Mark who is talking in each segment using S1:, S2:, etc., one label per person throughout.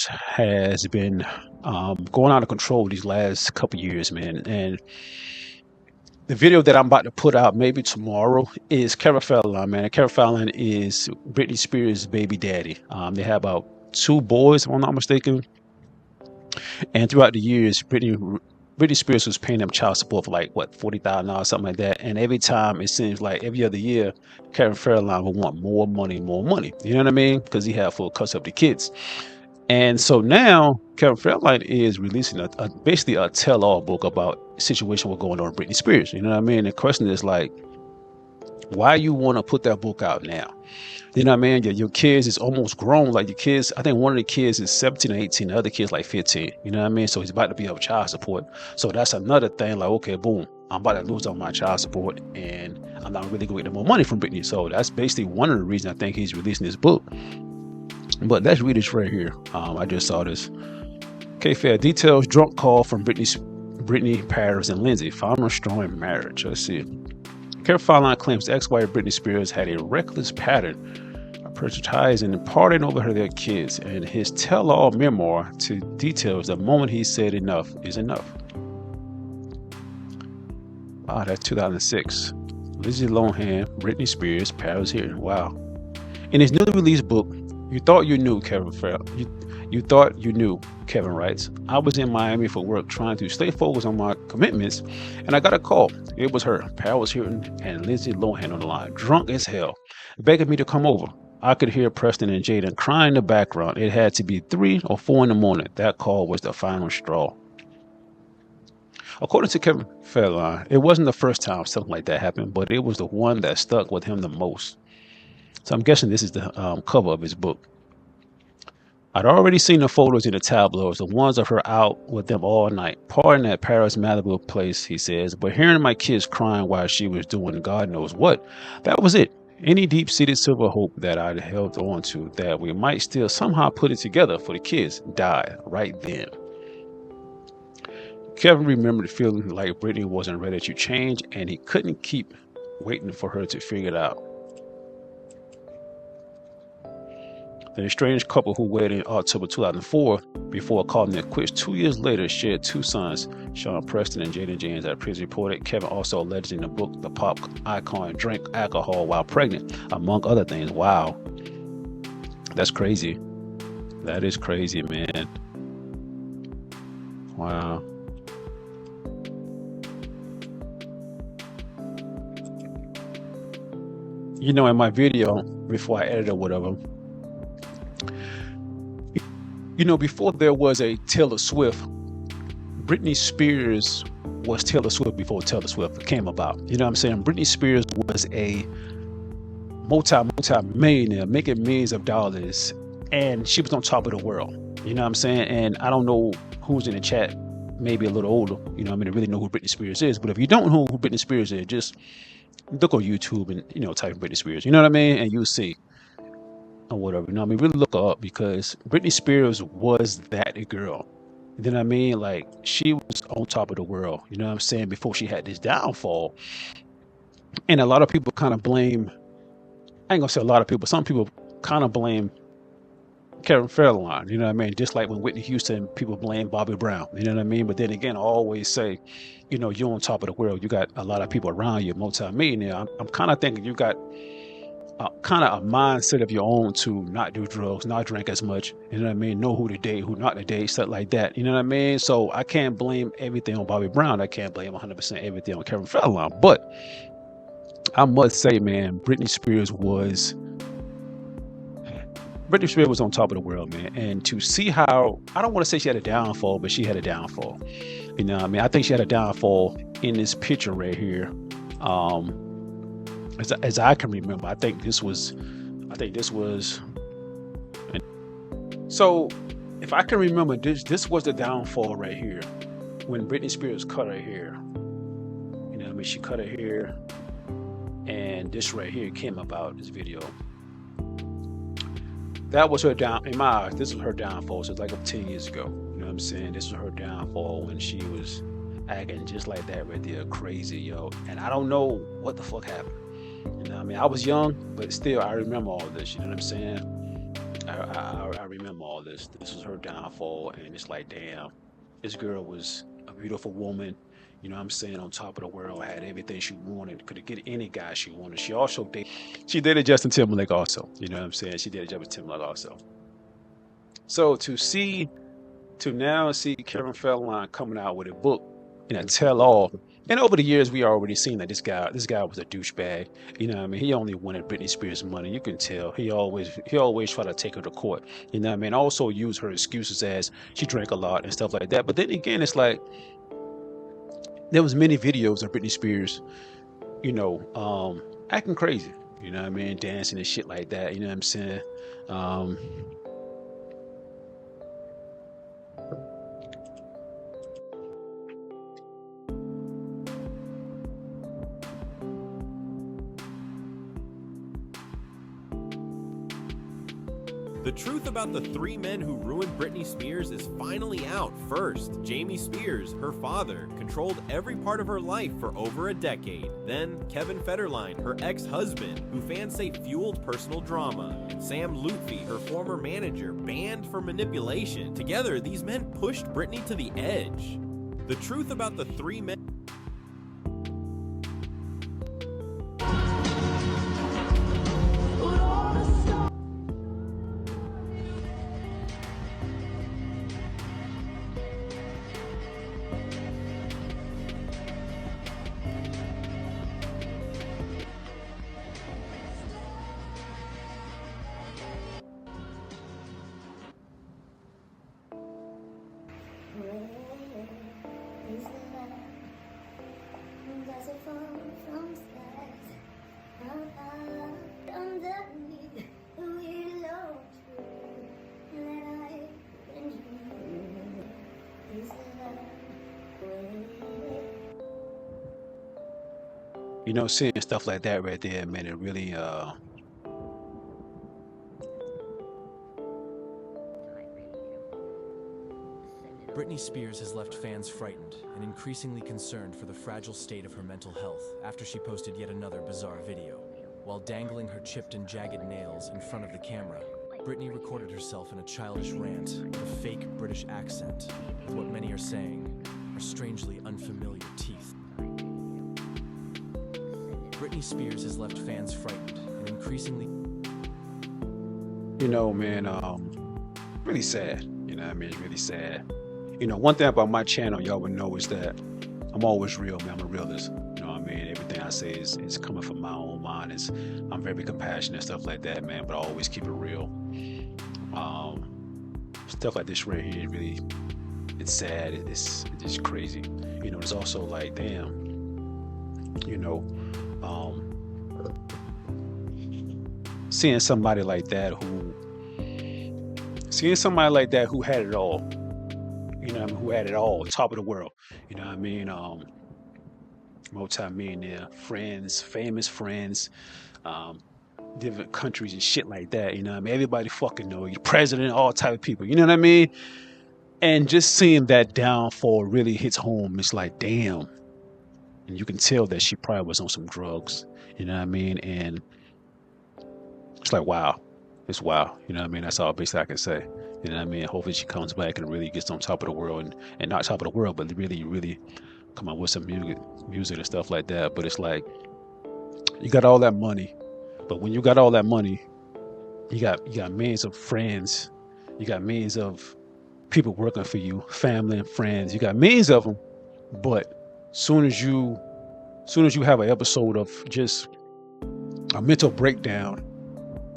S1: has been going out of control these last couple years, man. And the video that I'm about to put out maybe tomorrow is Kevin Federline, man. And Kevin Federline is Britney Spears' baby daddy. They have about two boys, if I'm not mistaken. And throughout the years, Britney Spears was paying them child support for like what $40,000, something like that. And every time it seems like every other year, Kevin Federline would want more money, more money. You know what I mean? Because he had full custody of the kids. And so now Kevin Federline is releasing basically a tell-all book about the situation what's going on with Britney Spears. You know what I mean? The question is like, why you want to put that book out now? You know what I mean? Your kids is almost grown. Like your kids, I think one of the kids is 17 or 18, the other kid's like 15. You know what I mean? So he's about to be up child support. So that's another thing. Like, okay, boom, I'm about to lose on my child support, and I'm not really going to get more money from Britney. So that's basically one of the reasons I think he's releasing this book. But let's read this right here. I just saw this. Okay, fair details. Drunk call from Britney, Paris, and Lindsay. Final straw in marriage. Let's see. Kevin Federline claims ex-wife Britney Spears had a reckless pattern of prioritizing and partying over their kids, and his tell-all memoir to details the moment he said enough is enough. Wow, that's 2006. Lindsay Lohan, Britney Spears, Paris here. Wow. In his newly released book, You Thought You Knew, You Thought You Knew, Kevin writes, I was in Miami for work trying to stay focused on my commitments, and I got a call. It was her, Paris Hilton, and Lindsay Lohan on the line, drunk as hell, begging me to come over. I could hear Preston and Jayden crying in the background. It had to be 3 or 4 in the morning. That call was the final straw. According to Kevin Federline, it wasn't the first time something like that happened, but it was the one that stuck with him the most. So I'm guessing this is the cover of his book. I'd already seen the photos in the tabloids, the ones of her out with them all night, partying at Paris Malibu place, he says, but hearing my kids crying while she was doing God knows what, that was it. Any deep-seated silver hope that I'd held on to that we might still somehow put it together for the kids died right then. Kevin remembered feeling like Britney wasn't ready to change, and he couldn't keep waiting for her to figure it out. The estranged couple, who wedded in October 2004 before calling it quits 2 years later, shared 2 sons, Sean Preston and Jayden James, as previously reported. Kevin also alleged in the book the pop icon drank alcohol while pregnant, among other things. Wow. That's crazy. That is crazy, man. Wow. You know, in my video, before I edited or whatever, you know, before there was a Taylor Swift, Britney Spears was Taylor Swift before Taylor Swift came about. You know what I'm saying? Britney Spears was a multi-millionaire, making millions of dollars, and she was on top of the world. You know what I'm saying? And I don't know who's in the chat, maybe a little older, you know what I mean, to really know who Britney Spears is. But if you don't know who Britney Spears is, just look on YouTube and, you know, type in Britney Spears. You know what I mean? And you'll see. Or whatever, you know what I mean? Really look her up, because Britney Spears was that girl. You know what I mean? Like, she was on top of the world, you know what I'm saying, before she had this downfall. And a lot of people kind of blame, I ain't gonna say a lot of people, some people kind of blame Kevin Federline, you know what I mean? Just like when Whitney Houston, people blame Bobby Brown, you know what I mean? But then again, I always say, you know, you're on top of the world. You got a lot of people around you, multi-millionaire. I'm kind of thinking you got kind of a mindset of your own to not do drugs, not drink as much, you know what I mean, know who to date, who not to date, stuff like that, you know what I mean? So I can't blame everything on Bobby Brown. I can't blame 100% everything on Kevin Federline. But I must say, man, Britney Spears was on top of the world, man. And to see how, I don't want to say she had a downfall, but she had a downfall. You know what I mean? I think she had a downfall in this picture right here. As I can remember, I think this was, so if I can remember, this was the downfall right here, when Britney Spears cut her hair. You know what I mean? She cut her hair, and this right here came about, this video. That was her in my eyes, this was her downfall. So it's like 10 years ago. You know what I'm saying? This was her downfall when she was acting just like that right there, crazy, yo. And I don't know what the fuck happened. You know what I mean? I was young, but still, I remember all this. You know what I'm saying? I I remember all this. This was her downfall, and it's like, damn, this girl was a beautiful woman. You know what I'm saying? On top of the world, had everything she wanted, could get any guy she wanted. She dated Justin Timberlake also. You know what I'm saying? She dated Justin Timberlake also. So to now see Kevin Federline coming out with a book and a tell all. And over the years, we already seen that this guy was a douchebag. You know what I mean? He only wanted Britney Spears' money. You can tell. He always try to take her to court. You know what I mean? Also use her excuses as she drank a lot and stuff like that. But then again, it's like there was many videos of Britney Spears, acting crazy. You know what I mean? Dancing and shit like that. You know what I'm saying? Um,
S2: The truth about the three men who ruined Britney Spears is finally out. First, Jamie Spears, her father, controlled every part of her life for over a decade. Then, Kevin Federline, her ex-husband, who fans say fueled personal drama. And Sam Lutfi, her former manager, banned for manipulation. Together, these men pushed Britney to the edge. The truth about the three men...
S1: Seeing stuff like that right there, man, it really
S3: Britney Spears has left fans frightened and increasingly concerned for the fragile state of her mental health after she posted yet another bizarre video. While dangling her chipped and jagged nails in front of the camera, Britney recorded herself in a childish rant with a fake British accent, with what many are saying are strangely unfamiliar teeth. Britney Spears has left fans frightened and increasingly...
S1: man, really sad. You know what I mean? Really sad. One thing about my channel, y'all would know, is that I'm always real, man. I'm a realist. You know what I mean? Everything I say is coming from my own mind. I'm very compassionate, stuff like that, man, but I always keep it real. Stuff like this right here, really, it's sad. It's just crazy. It's also like, damn, seeing somebody like that who had it all, who had it all, top of the world, multi-millionaire friends, famous friends, different countries and shit like that, everybody fucking know you, president, all type of people, you know what I mean? And just seeing that downfall really hits home. It's like, damn. And you can tell that she probably was on some drugs, you know what I mean? And it's like, wow. It's wow. You know what I mean? That's all basically I can say. You know what I mean? Hopefully she comes back and really gets on top of the world, and not top of the world, but really, really come up with some music and stuff like that. But it's like, you got all that money, but when you got all that money, you got millions of friends, you got millions of people working for you, family and friends, you got millions of them. But soon as you have an episode of just a mental breakdown,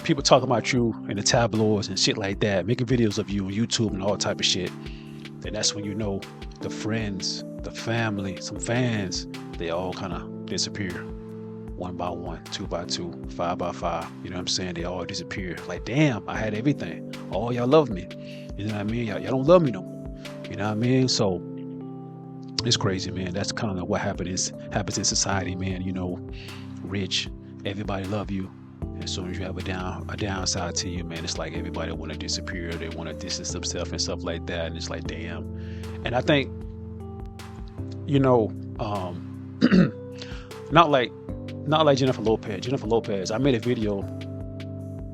S1: people talking about you in the tabloids and shit like that, making videos of you on YouTube and all type of shit, then that's when the friends, the family, some fans, they all kind of disappear. 1 by 1, 2 by 2, 5 by 5. You know what I'm saying? They all disappear. Like, damn, I had everything. Oh, y'all love me. You know what I mean? Y'all don't love me no more. You know what I mean? So it's crazy, man. That's kind of what happens in society, man. Rich, everybody love you. As soon as you have a downside to you, man, it's like everybody want to disappear. They want to distance themselves and stuff like that. And it's like, damn. And I think, not like Jennifer Lopez. Jennifer Lopez, I made a video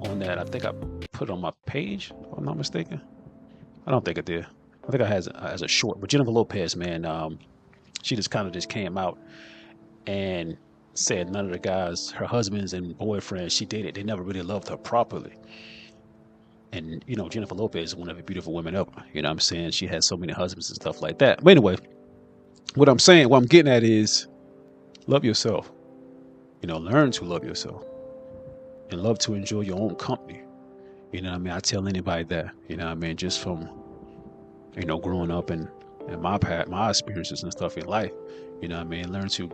S1: on that. I think I put it on my page, if I'm not mistaken. I don't think I did. I think I had as a short. But Jennifer Lopez, man, she just kind of just came out and said none of the guys, her husbands and boyfriends she dated, they never really loved her properly. And Jennifer Lopez is one of the beautiful women ever. You know what I'm saying? She had so many husbands and stuff like that. But anyway, what I'm getting at is love yourself. Learn to love yourself and love to enjoy your own company. You know what I mean? I tell anybody that, just from, growing up and my experiences and stuff in life, learn to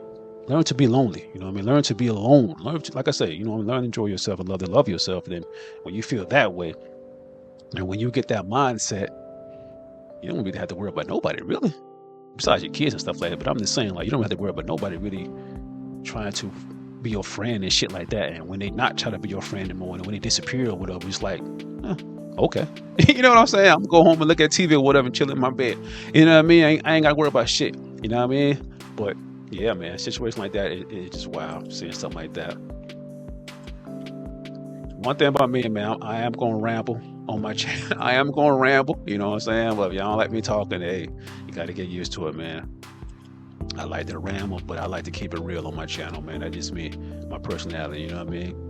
S1: be lonely. Learn to be alone. Like I say, learn to enjoy yourself and love to love yourself. And then when you feel that way, and when you get that mindset, you don't really have to worry about nobody, really. Besides your kids and stuff like that. But I'm just saying, like, you don't have to worry about nobody really trying to be your friend and shit like that. And when they not trying to be your friend anymore, and when they disappear or whatever, it's like, okay. You know what I'm saying? I'm gonna go home and look at TV or whatever and chill in my bed. You know what I mean? I ain't gotta worry about shit. You know what I mean? But yeah, man, a situation like that, it's just wild seeing something like that. One thing about me, man, I am gonna ramble on my channel. I am gonna ramble. You know what I'm saying? But if y'all don't like me talking, hey, you gotta get used to it, man. I like to ramble, but I like to keep it real on my channel, man. That's just me, my personality, you know what I mean?